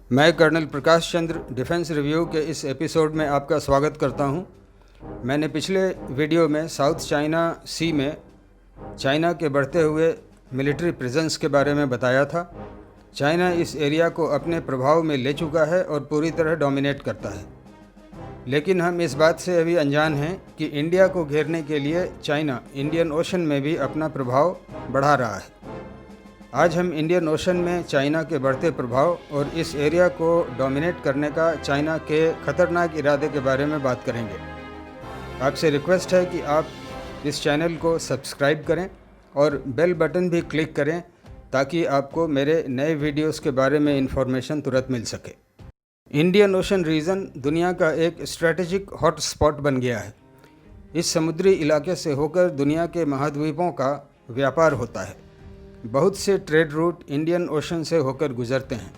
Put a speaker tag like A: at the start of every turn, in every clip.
A: मैं colonel Prakash Chandra defence review के इस एपिसोड में आपका स्वागत करता हूं। मैंने पिछले वीडियो में साउथ चाइना सी में चाइना के बढ़ते हुए मिलिट्री प्रेजेंस के बारे में बताया था। चाइना इस एरिया को अपने प्रभाव में ले चुका है और पूरी तरह डोमिनेट करता है, लेकिन हम इस बात से अभी अनजान हैं कि इंडिया को घेरने के लिए चाइना इंडियन ओशन में भी अपना प्रभाव बढ़ा रहा है। आज हम इंडियन ओशन में चाइना के बढ़ते प्रभाव और इस एरिया को डोमिनेट करने का चाइना के ख़तरनाक इरादे के बारे में बात करेंगे। आपसे रिक्वेस्ट है कि आप इस चैनल को सब्सक्राइब करें और बेल बटन भी क्लिक करें ताकि आपको मेरे नए वीडियोस के बारे में इंफॉर्मेशन तुरंत मिल सके। इंडियन ओशन रीजन दुनिया का एक स्ट्रेटेजिक हॉट स्पॉट बन गया है। इस समुद्री इलाके से होकर दुनिया के महाद्वीपों का व्यापार होता है। बहुत से ट्रेड रूट इंडियन ओशन से होकर गुजरते हैं।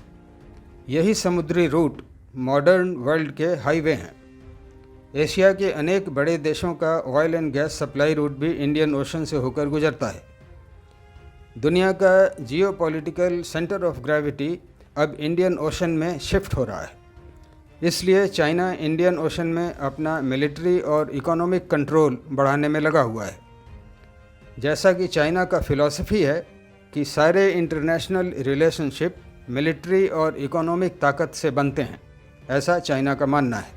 A: यही समुद्री रूट मॉडर्न वर्ल्ड के हाईवे हैं। एशिया के अनेक बड़े देशों का oil and gas supply root भी इंडियन ओशन से होकर गुजरता है। दुनिया का जियोपॉलिटिकल सेंटर ऑफ ग्रेविटी अब इंडियन ओशन में शिफ्ट हो रहा है। इसलिए चाइना इंडियन ओशन में अपना मिलिट्री और इकोनॉमिक कंट्रोल बढ़ाने में लगा हुआ है। जैसा कि चाइना का फ़िलॉसफी है कि सारे इंटरनेशनल रिलेशनशिप मिलिट्री और इकोनॉमिक ताकत से बनते हैं, ऐसा चाइना का मानना है।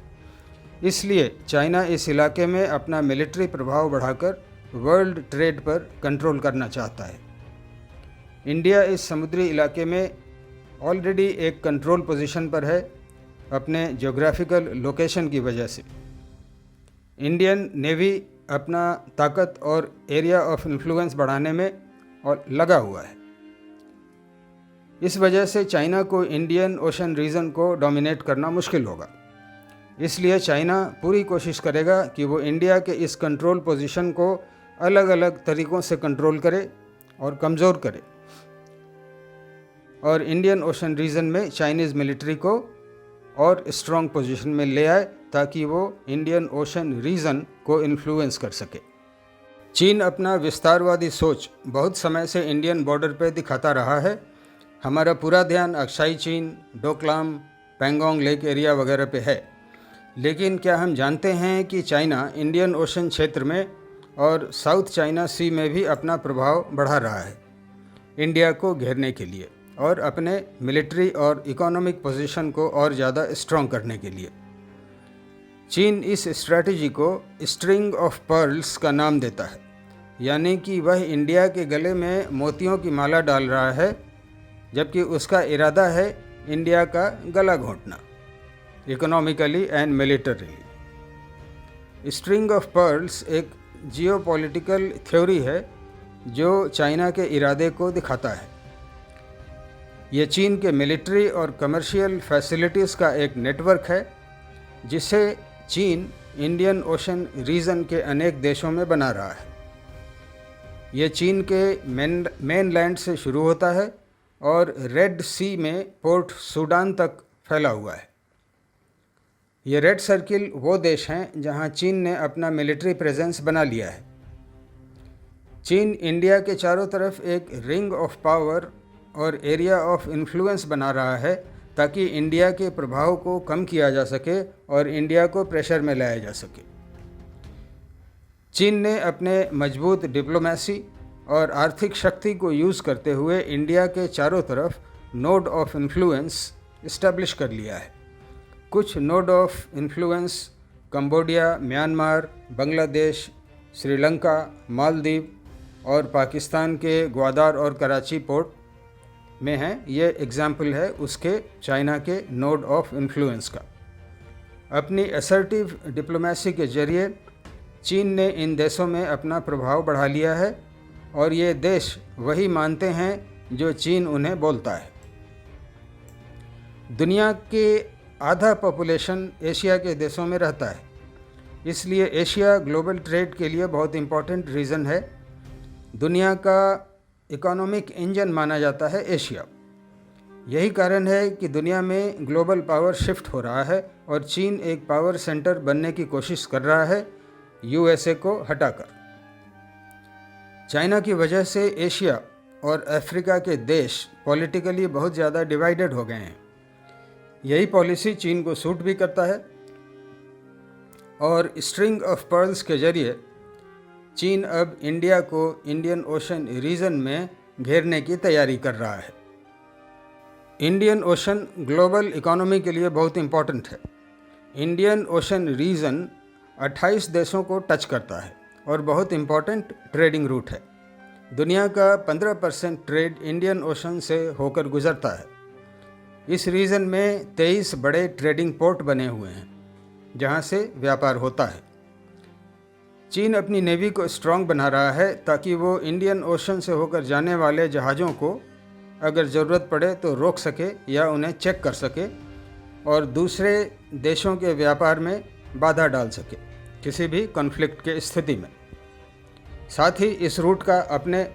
A: इसलिए चाइना इस इलाके में अपना मिलिट्री प्रभाव बढ़ाकर वर्ल्ड ट्रेड पर कंट्रोल करना चाहता है। इंडिया इस समुद्री इलाके में ऑलरेडी एक कंट्रोल पोजीशन पर है अपने ज्योग्राफिकल लोकेशन की वजह से। इंडियन नेवी अपना ताकत और एरिया ऑफ इन्फ्लुएंस बढ़ाने में और लगा हुआ है। इस वजह से चाइना को इंडियन ओशन रीजन को डोमिनेट करना मुश्किल होगा। इसलिए चाइना पूरी कोशिश करेगा कि वो इंडिया के इस कंट्रोल पोजीशन को अलग अलग तरीक़ों से कंट्रोल करे और कमज़ोर करे और इंडियन ओशन रीजन में चाइनीज़ मिलिट्री को और स्ट्रॉन्ग पोजीशन में ले आए ताकि वो इंडियन ओशन रीजन को इन्फ्लुएंस कर सके। चीन अपना विस्तारवादी सोच बहुत समय से इंडियन बॉर्डर पर दिखाता रहा है। हमारा पूरा ध्यान अक्साई चीन, डोकलाम, पैंगोंग लेक एरिया वगैरह पे है। लेकिन क्या हम जानते हैं कि चाइना इंडियन ओशन क्षेत्र में और साउथ चाइना सी में भी अपना प्रभाव बढ़ा रहा है इंडिया को घेरने के लिए और अपने मिलिट्री और इकोनॉमिक पोजीशन को और ज़्यादा स्ट्रॉन्ग करने के लिए। चीन इस स्ट्रैटेजी को स्ट्रिंग ऑफ पर्ल्स का नाम देता है, यानी कि वह इंडिया के गले में मोतियों की माला डाल रहा है, जबकि उसका इरादा है इंडिया का गला घोंटना economically and militarily. String of pearls एक जियोपॉलिटिकल थ्योरी है जो चाइना के इरादे को दिखाता है। ये चीन के मिलिट्री और कमर्शियल फैसिलिटीज़ का एक नेटवर्क है जिसे चीन इंडियन ओशन रीजन के अनेक देशों में बना रहा है। ये चीन के मेनलैंड से शुरू होता है और रेड सी में पोर्ट सूडान तक फैला हुआ है। ये रेड सर्किल वो देश हैं जहां चीन ने अपना मिलिट्री प्रेजेंस बना लिया है। चीन इंडिया के चारों तरफ एक रिंग ऑफ पावर और एरिया ऑफ इन्फ्लुएंस बना रहा है ताकि इंडिया के प्रभाव को कम किया जा सके और इंडिया को प्रेशर में लाया जा सके। चीन ने अपने मजबूत डिप्लोमेसी और आर्थिक शक्ति को यूज़ करते हुए इंडिया के चारों तरफ नोड ऑफ इन्फ्लुएंस इस्टेब्लिश कर लिया है। कुछ node of influence Cambodia, Myanmar, Bangladesh, Sri Lanka, Maldives और पाकिस्तान के ग्वादार और कराची पोर्ट में हैं। ये एग्जाम्पल है उसके चाइना के नोड ऑफ इन्फ्लुएंस का। अपनी असर्टिव डिप्लोमेसी के जरिए चीन ने इन देशों में अपना प्रभाव बढ़ा लिया है और ये देश वही मानते हैं जो चीन उन्हें बोलता है। दुनिया के आधा पॉपुलेशन एशिया के देशों में रहता है, इसलिए एशिया ग्लोबल ट्रेड के लिए बहुत इम्पोर्टेंट रीज़न है। दुनिया का इकोनॉमिक इंजन माना जाता है एशिया। यही कारण है कि दुनिया में ग्लोबल पावर शिफ्ट हो रहा है और चीन एक पावर सेंटर बनने की कोशिश कर रहा है यूएसए को हटाकर। चाइना की वजह से एशिया और अफ्रीका के देश पॉलिटिकली बहुत ज़्यादा डिवाइडेड हो गए हैं। यही पॉलिसी चीन को सूट भी करता है और स्ट्रिंग ऑफ पर्ल्स के जरिए चीन अब इंडिया को इंडियन ओशन रीजन में घेरने की तैयारी कर रहा है। इंडियन ओशन ग्लोबल इकोनॉमी के लिए बहुत इम्पॉर्टेंट है। इंडियन ओशन रीजन 28 देशों को टच करता है और बहुत इम्पॉर्टेंट ट्रेडिंग रूट है। दुनिया का 15% ट्रेड इंडियन ओशन से होकर गुजरता है। इस रीजन में 23 बड़े ट्रेडिंग पोर्ट बने हुए हैं जहां से व्यापार होता है। चीन अपनी नेवी को स्ट्रांग बना रहा है ताकि वो इंडियन ओशन से होकर जाने वाले जहाज़ों को अगर ज़रूरत पड़े तो रोक सके या उन्हें चेक कर सके और दूसरे देशों के व्यापार में बाधा डाल सके किसी भी कॉन्फ्लिक्ट के स्थिति में। साथ ही इस रूट का अपने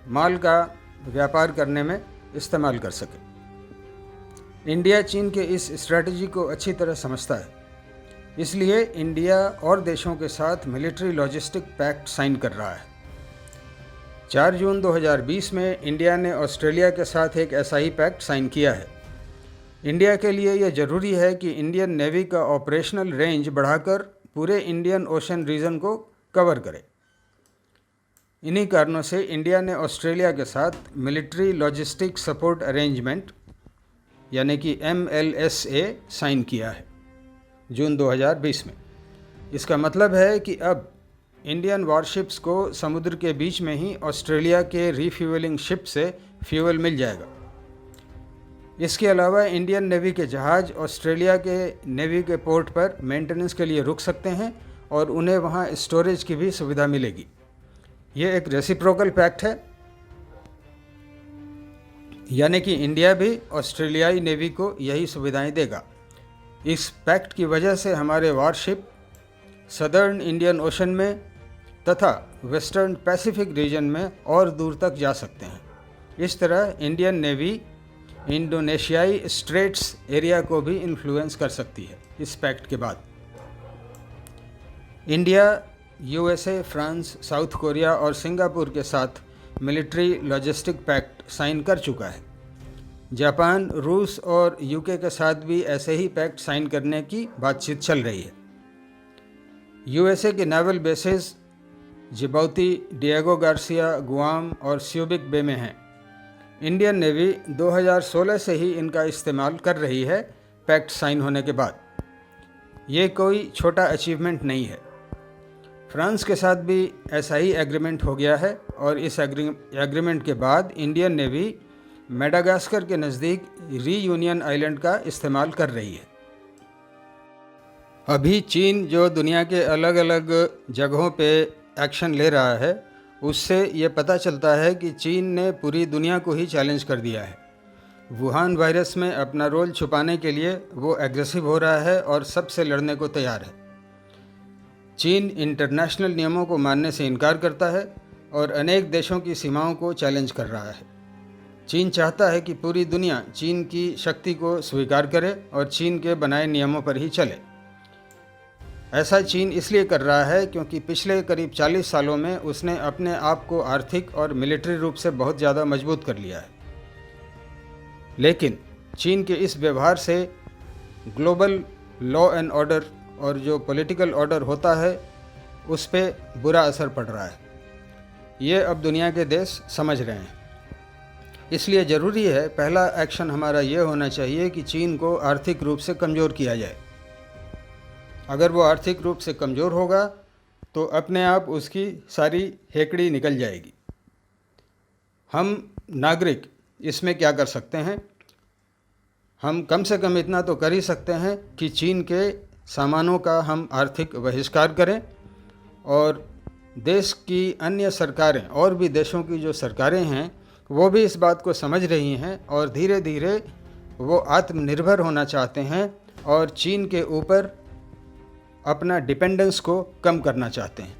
A: माल का व्यापार करने में इस्तेमाल कर सके। इंडिया चीन के इस स्ट्रैटेजी को अच्छी तरह समझता है, इसलिए इंडिया और देशों के साथ मिलिट्री लॉजिस्टिक पैक्ट साइन कर रहा है। 4 जून 2020 में इंडिया ने ऑस्ट्रेलिया के साथ एक ऐसा ही पैक्ट साइन किया है। इंडिया के लिए यह ज़रूरी है कि इंडियन नेवी का ऑपरेशनल रेंज बढ़ाकर पूरे इंडियन ओशन रीजन को कवर करे। इन्हीं कारणों से इंडिया ने ऑस्ट्रेलिया के साथ मिलिट्री लॉजिस्टिक सपोर्ट अरेंजमेंट यानी कि MLSA साइन किया है जून 2020 में। इसका मतलब है कि अब इंडियन वॉरशिप्स को समुद्र के बीच में ही ऑस्ट्रेलिया के रीफ्यूलिंग शिप से फ्यूल मिल जाएगा। इसके अलावा इंडियन नेवी के जहाज़ ऑस्ट्रेलिया के नेवी के पोर्ट पर मेंटेनेंस के लिए रुक सकते हैं और उन्हें वहां स्टोरेज की भी सुविधा मिलेगी। ये एक रेसिप्रोकल पैक्ट है, यानी कि इंडिया भी ऑस्ट्रेलियाई नेवी को यही सुविधाएं देगा। इस पैक्ट की वजह से हमारे वॉरशिप सदर्न इंडियन ओशन में तथा वेस्टर्न पैसिफिक रीजन में और दूर तक जा सकते हैं। इस तरह इंडियन नेवी इंडोनेशियाई स्ट्रेट्स एरिया को भी इन्फ्लुएंस कर सकती है। इस पैक्ट के बाद India USA, France, south Korea और सिंगापुर के साथ मिलिट्री लॉजिस्टिक पैक्ट साइन कर चुका है। जापान, रूस और UK के साथ भी ऐसे ही पैक्ट साइन करने की बातचीत चल रही है। USA के naval bases Djibouti, Diego Garcia, Guam और स्यूबिक बे में हैं। इंडियन नेवी 2016 से ही इनका इस्तेमाल कर रही है पैक्ट साइन होने के बाद। ये कोई छोटा अचीवमेंट नहीं है। फ्रांस के साथ भी ऐसा ही एग्रीमेंट हो गया है और इस एग्रीमेंट के बाद इंडियन नेवी मेडागास्कर के नज़दीक रीयूनियन आइलैंड का इस्तेमाल कर रही है। अभी चीन जो दुनिया के अलग अलग जगहों पे एक्शन ले रहा है, उससे ये पता चलता है कि चीन ने पूरी दुनिया को ही चैलेंज कर दिया है। वुहान वायरस में अपना रोल छुपाने के लिए वो एग्रेसिव हो रहा है और सबसे लड़ने को तैयार है। चीन इंटरनेशनल नियमों को मानने से इनकार करता है और अनेक देशों की सीमाओं को चैलेंज कर रहा है। चीन चाहता है कि पूरी दुनिया चीन की शक्ति को स्वीकार करे और चीन के बनाए नियमों पर ही चले। ऐसा चीन इसलिए कर रहा है क्योंकि पिछले करीब 40 सालों में उसने अपने आप को आर्थिक और मिलिट्री रूप से बहुत ज़्यादा मजबूत कर लिया है। लेकिन चीन के इस व्यवहार से ग्लोबल लॉ एंड ऑर्डर और जो पॉलिटिकल ऑर्डर होता है उस पर बुरा असर पड़ रहा है। ये अब दुनिया के देश समझ रहे हैं। इसलिए ज़रूरी है, पहला एक्शन हमारा ये होना चाहिए कि चीन को आर्थिक रूप से कमज़ोर किया जाए। अगर वो आर्थिक रूप से कमज़ोर होगा तो अपने आप उसकी सारी हेकड़ी निकल जाएगी। हम नागरिक इसमें क्या कर सकते हैं? हम कम से कम इतना तो कर ही सकते हैं कि चीन के सामानों का हम आर्थिक बहिष्कार करें और देश की अन्य सरकारें और भी देशों की जो सरकारें हैं वो भी इस बात को समझ रही हैं और धीरे धीरे वो आत्मनिर्भर होना चाहते हैं और चीन के ऊपर अपना डिपेंडेंस को कम करना चाहते हैं।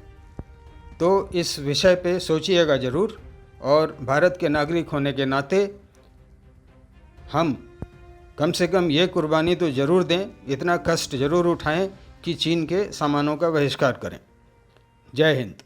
A: तो इस विषय पे सोचिएगा ज़रूर और भारत के नागरिक होने के नाते हम कम से कम ये कुर्बानी तो ज़रूर दें, इतना कष्ट ज़रूर उठाएं कि चीन के सामानों का बहिष्कार करें। जय हिंद।